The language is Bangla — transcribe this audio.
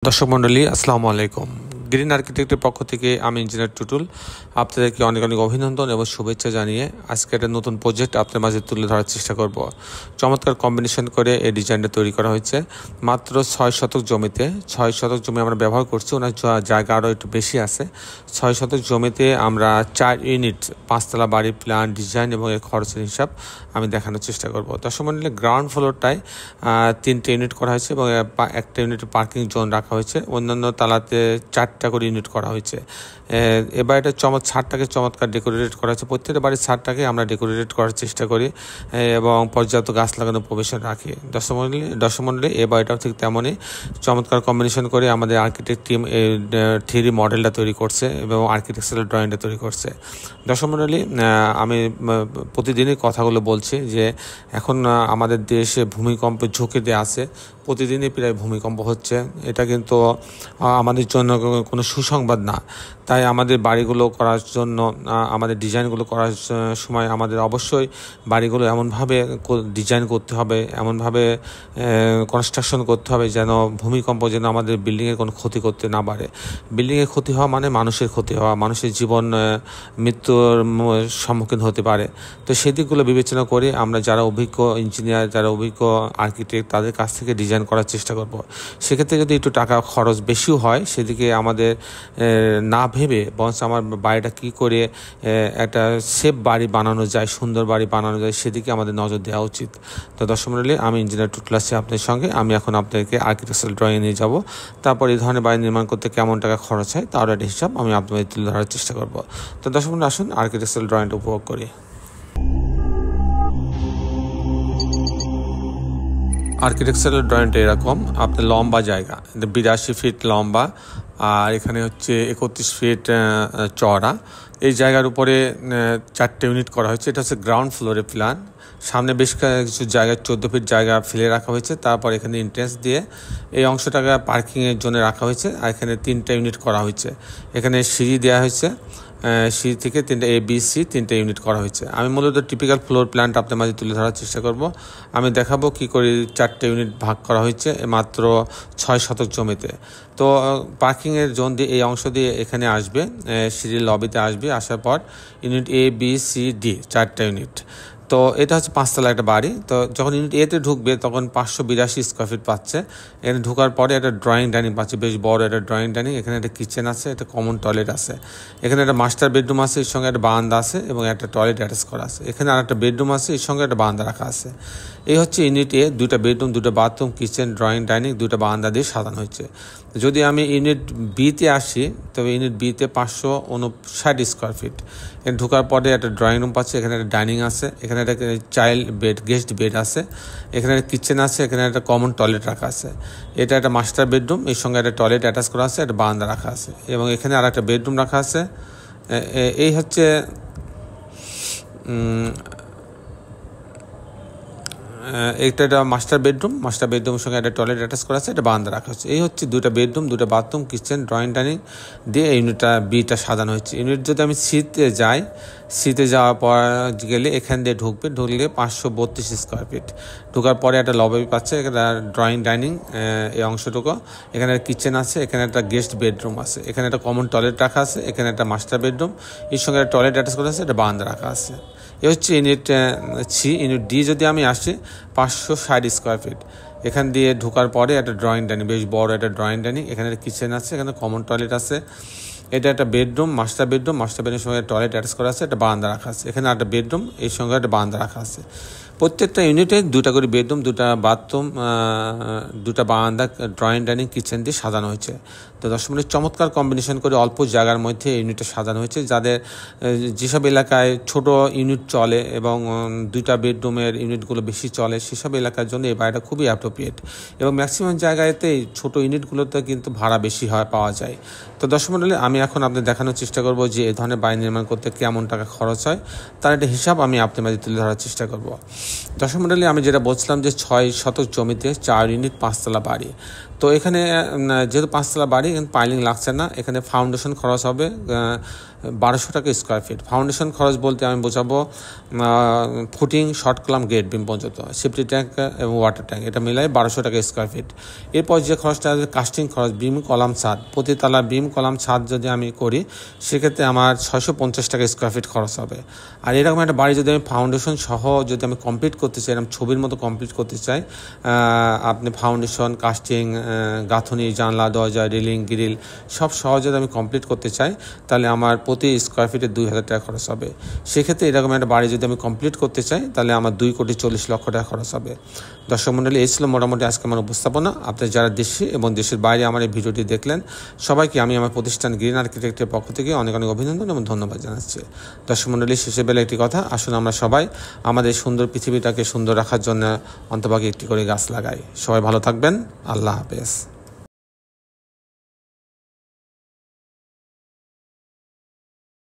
দর্শক মণ্ডলী আসসালামু আলাইকুম। গ্রিন আর্কিটেক্টের পক্ষ থেকে আমি ইঞ্জিনিয়ার টুটুল আপনাদেরকে অনেক অনেক অভিনন্দন এবং শুভেচ্ছা জানিয়ে আজকে একটা নতুন প্রজেক্ট আপনার মাঝে তুলে ধরার চেষ্টা করব। চমৎকার কম্বিনেশন করে এই ডিজাইনটা তৈরি করা হয়েছে মাত্র 6 শতক জমিতে। 6 শতক জমি আমরা ব্যবহার করছি, ওনার জায়গা আরও একটু বেশি আছে। 6 শতক জমিতে আমরা 4 ইউনিট 5তলা বাড়ির প্ল্যান, ডিজাইন এবং এর খরচের হিসাব আমি দেখানোর চেষ্টা করব। দর্শক মণ্ডলী গ্রাউন্ড ফ্লোরটায় 3টে ইউনিট করা হয়েছে এবং একটা ইউনিটে পার্কিং জোন রাখা হয়েছে। অন্যান্য তালাতে 4টা করে ইউনিট করা হয়েছে। এবার এটা ছাদটাকে চমৎকার ডেকোরেট করা হয়েছে। প্রত্যেকটা বাড়ির ছাদটাকে আমরা ডেকোরেট করার চেষ্টা করি এবং পর্যাপ্ত গাছ লাগানোর প্রভিশন রাখি। দর্শক মণ্ডলী এই বাড়িটাও ঠিক তেমনই চমৎকার কম্বিনেশন করে আমাদের আর্কিটেক্ট টিম 3D মডেলটা তৈরি করছে এবং আর্কিটেকচারাল ড্রয়িংটা তৈরি করছে। দর্শক মণ্ডলী, আমি প্রতিদিনই কথাগুলো বলছি যে এখন আমাদের দেশে ভূমিকম্পের ঝুঁকিতে আছে। প্রতিদিনই প্রায় ভূমিকম্প হচ্ছে। এটা কিন্তু আমাদের জন্য কোনো সুসংবাদ না। তাই আমাদের বাড়িগুলো করার জন্য, আমাদের ডিজাইনগুলো করার সময় আমাদের অবশ্যই বাড়িগুলো এমনভাবে ডিজাইন করতে হবে, এমনভাবে কনস্ট্রাকশন করতে হবে যেন ভূমিকম্প যেন আমাদের বিল্ডিংয়ের কোনো ক্ষতি করতে না পারে। বিল্ডিংয়ের ক্ষতি হওয়া মানে মানুষের ক্ষতি হওয়া, মানুষের জীবন মৃত্যুর সম্মুখীন হতে পারে। তো সেদিকগুলো বিবেচনা করে আমরা যারা অভিজ্ঞ ইঞ্জিনিয়ার, যারা অভিজ্ঞ আর্কিটেক্ট, তাদের কাছ থেকে ডিজাইন করার চেষ্টা করব। সেক্ষেত্রে যদি একটু টাকা খরচ বেশিও হয়, সেদিকে আমাদের না ভেবে বরঞ্চ আমার বাড়িটা কী করে একটা সেফ বাড়ি বানানো যায়, সুন্দর বাড়ি বানানো যায়, সেদিকে আমাদের নজর দেওয়া উচিত। তো দর্শক মণ্ডলী, আমি ইঞ্জিনিয়ার টুটুল আছি আপনার সঙ্গে। আমি এখন আপনাদেরকে আর্কিটেকচারাল ড্রয়িং নিয়ে যাব। তারপর এই ধরনের বাড়ি নির্মাণ করতে কেমন টাকা খরচ হয় তার একটা হিসাব আমি আপনাদের তুলে ধরার চেষ্টা করব। তো দর্শক মণ্ডলী, আসুন আর্কিটেকচারাল ড্রয়িংটা উপভোগ করি। আর্কিটেকচারাল ড্রয়িংটা এরকম, আপনার লম্বা জায়গা 82 ফিট লম্বা আর এখানে হচ্ছে 31 ফিট চওড়া। এই জায়গার উপরে 4টে ইউনিট করা হয়েছে। এটা হচ্ছে গ্রাউন্ড ফ্লোরে প্ল্যান। সামনে বেশ কিছু জায়গায় 14 ফিট জায়গা ফেলে রাখা হয়েছে। তারপর এখানে এন্ট্রেন্স দিয়ে এই অংশটাকে পার্কিংয়ের জন্য রাখা হয়েছে। আর এখানে 3টা ইউনিট করা হয়েছে। এখানে সিঁড়ি দেওয়া হয়েছে, সিঁড়ি থেকে 3টা ABC 3টা ইউনিট করা হয়েছে। আমি মূলত টিপিক্যাল ফ্লোর প্ল্যানটা আপনার মাঝে তুলে ধরার চেষ্টা করব। আমি দেখাবো কি করে 4টে ইউনিট ভাগ করা হয়েছে মাত্র 6 শতক জমিতে। তো পার্কিংয়ের জোন দিয়ে এই অংশ দিয়ে এখানে আসবে, সিঁড়ির লবিতে আসবে। আসার পর ইউনিট ABCD 4টা ইউনিট। তো এটা হচ্ছে 5তলা একটা বাড়ি। তো যখন ইউনিট এতে ঢুকবে তখন 582 স্কোয়ার ফিট পাচ্ছে। এখানে ঢোকার পরে একটা ড্রয়িং ডাইনিং পাচ্ছে, বেশ বড় একটা ড্রয়িং ডাইনিং। এখানে একটা কিচেন আছে, একটা কমন টয়লেট আছে। এখানে একটা মাস্টার বেডরুম আছে, এর সঙ্গে একটা বারান্দা আছে এবং একটা টয়লেট অ্যাটাচ করা আছে। এখানে আর একটা বেডরুম আছে, এর সঙ্গে একটা বারান্দা রাখা আছে। এই হচ্ছে ইউনিট এ, 2টা বেডরুম, 2টা বাথরুম, কিচেন, ড্রয়িং ডাইনিং, 2টা বারান্দা দিয়ে সাজানো হয়েছে। যদি আমি ইউনিট বিতে আসি, তবে ইউনিট বিতে 559 স্কোয়ার ফিট। এখানে ঢোকার পরে একটা ড্রয়িং রুম পাচ্ছে, এখানে একটা ডাইনিং আছে, এখানে একটা চাইল্ড বেড, গেস্ট বেড আছে, এখানে একটা কিচেন আছে, এখানে একটা কমন টয়লেট রাখা আছে। এটা একটা মাস্টার বেডরুম, এর সঙ্গে একটা টয়লেট অ্যাটাচ করা আছে, একটা বারান্দা রাখা আছে এবং এখানে আর একটা বেডরুম রাখা আছে। এই হচ্ছে একটা মাস্টার বেডরুমের সঙ্গে একটা টয়লেট অ্যাটাচ করা আছে, একটা বারান্দা রাখা হচ্ছে। এই হচ্ছে 2টা বেডরুম, 2টা বাথরুম, কিচেন, ড্রয়িং ডাইনিং দিয়ে ইউনিটটা বিটা সাজানো হচ্ছে। ইউনিট যদি আমি সিতে যাই, সিতে যাওয়ার পর গেলে এখান দিয়ে ঢুকলে 532 স্কোয়ার ফিট। ঢোকার পরে একটা লবি পাচ্ছে, একটা ড্রয়িং ডাইনিং এই অংশটুকু। এখানে একটা কিচেন আছে, এখানে একটা গেস্ট বেডরুম আছে, এখানে একটা কমন টয়লেট রাখা আছে, এখানে একটা মাস্টার বেডরুম, এর সঙ্গে একটা টয়লেট অ্যাটাচ করা আছে, একটা বারান্দা রাখা আছে। এ হচ্ছে ইউনিট সি। ইউনিট ডি যদি আমি আসি, 560 স্কোয়ার ফিট। এখান দিয়ে ঢোকার পরে একটা ড্রয়িং ডাইনিং, বেশ বড় একটা ড্রয়িং ডাইনিং, এখানে একটা কিচেন আছে, এখানে কমন টয়লেট আছে। এটা একটা বেডরুম, মাস্টার বেডরুমের সঙ্গে টয়লেট অ্যাটাচ করা আছে, একটা বারান্দা রাখা আছে। এখানে একটা বেডরুম, এর সঙ্গে একটা বারান্দা রাখা আছে। প্রত্যেকটা ইউনিটে 2টা করে বেডরুম, 2টা বাথরুম, 2টা বারান্দা, ড্রয়িং ডাইনিং, কিচেন দিয়ে সাজানো হয়েছে। তো দর্শক মণ্ডলী, চমৎকার কম্বিনেশন করে অল্প জায়গার মধ্যে ইউনিটটা সাজানো হয়েছে। যাদের যেসব এলাকায় ছোট ইউনিট চলে এবং 2টা বেডরুমের ইউনিটগুলো বেশি চলে, সেসব এলাকার জন্য এই বাড়িটা খুবই অ্যাপ্রোপ্রিয়েট এবং ম্যাক্সিমাম জায়গাতে ছোট ইউনিটগুলোতে কিন্তু ভাড়া বেশি পাওয়া যায়। তো দর্শক মণ্ডলী, আমি এখন আপনাদের দেখানোর চেষ্টা করব যে এই ধরনের বাড়ি নির্মাণ করতে কেমন টাকা খরচ হয়, তার একটা হিসাব আমি আপনার মাঝে তুলে ধরার চেষ্টা করব। দর্শক মণ্ডলী, আমি যেটা বলছিলাম যে 6 শতক জমিতে 4 ইউনিট 5 তলা বাড়ি। তো এখানে যেহেতু 5 তলা বাড়ি, এখানে পাইলিং লাগছে না। এখানে ফাউন্ডেশন খরচ হবে 1200 টাকা স্কোয়ার ফিট। ফাউন্ডেশন খরচ বলতে আমি বোঝাবো ফুটিং, শর্ট কলাম, গেট বিম পর্যন্ত, সেফটি ট্যাঙ্ক এবং ওয়াটার ট্যাঙ্ক, এটা মিলাই 1200 টাকা স্কোয়ার ফিট। এরপর যে খরচটা আছে কাস্টিং খরচ, বিম কলাম ছাদ, প্রতি তালা বিম কলাম ছাদ যদি আমি করি সেক্ষেত্রে আমার 650 টাকা স্কোয়ার ফিট খরচ হবে। আর এরকম একটা বাড়ি যদি আমি ফাউন্ডেশন সহ যদি আমি কমপ্লিট করতে চাই, এরকম ছবির মতো কমপ্লিট করতে চাই, আপনি ফাউন্ডেশন, কাস্টিং, গাঁথনি, জানলা, দরজা, রেলিং, গ্রিল সব সহজে আমি কমপ্লিট করতে চাই, তাহলে আমার প্রতি স্কোয়ার ফিটে 2000 টাকা খরচ হবে। সেক্ষেত্রে এরকম একটা বাড়ি যদি আমি কমপ্লিট করতে চাই তাহলে আমার 2,40,00,000 টাকা খরচ হবে। দর্শক মণ্ডলী, এই ছিল মোটামুটি আজকে আমার উপস্থাপনা। আপনি যারা দেশে এবং দেশের বাইরে আমার এই ভিডিওটি দেখলেন, সবাইকে আমি আমার প্রতিষ্ঠান গ্রিন আর্কিটেক্টের পক্ষ থেকে অনেক অনেক অভিনন্দন এবং ধন্যবাদ জানাচ্ছি। দর্শক মণ্ডলী, শেষে বেলা একটি কথা, আসুন আমরা সবাই আমাদের সুন্দর পৃথিবীটাকে সুন্দর রাখার জন্য অন্তভাগে একটি করে গাছ লাগাই। সবাই ভালো থাকবেন। আল্লাহ হাফেজ।